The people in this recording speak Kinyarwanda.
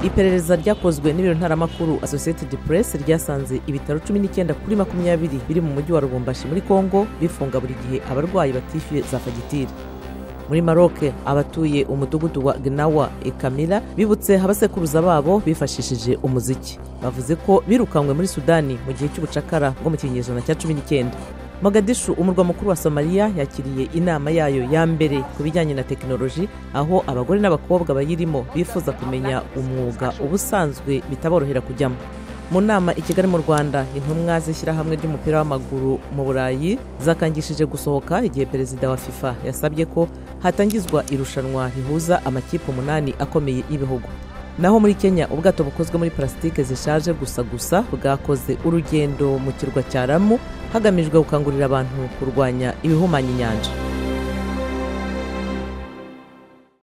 Iperereza ryakozwe n'ibiro ntaramakuru Associated Press ryasanze ibitaro 19 kuri 20 biri mu mujyi wa Lubumbashi muri Kongo bifunga buri gihe abarwayi batishyuye za fagitire. Muri Maroc abatuye umudugudu wa Gnawa Ekamila bibutse abasekuruza babo bifashishije umuziki. Bavuze ko birukanywe muri Sudani mu gihe cy'ubucakara bwo mu kinyejana cya 19. Mogadishu umurwa mukuru wa Somalia yakiriye inama yayo ya mbere ku bijyanye na tekinoloji, aho abagore n'abakobwa bayirimo bifuza kumenya umwuga ubusanzwe bitaborohera kujyamo. Mu nama i Kigali mu Rwanda, intumwa z'ishyirahamwe ry'umupira w'amaguru mu Burayi zakangishije gusohoka igihe perezida wa FIFA yasabye ko hatangizwa irushanwa rihuza amakipe 8 akomeye y'ibihugu. Naho muri Kenya ubwato bukozwe muri plastike zishaje gusa bwakoze urugendo mu kirwa cya Lamu hagamijwe gukangurira abantu kurwanya ibihumanya inyanja.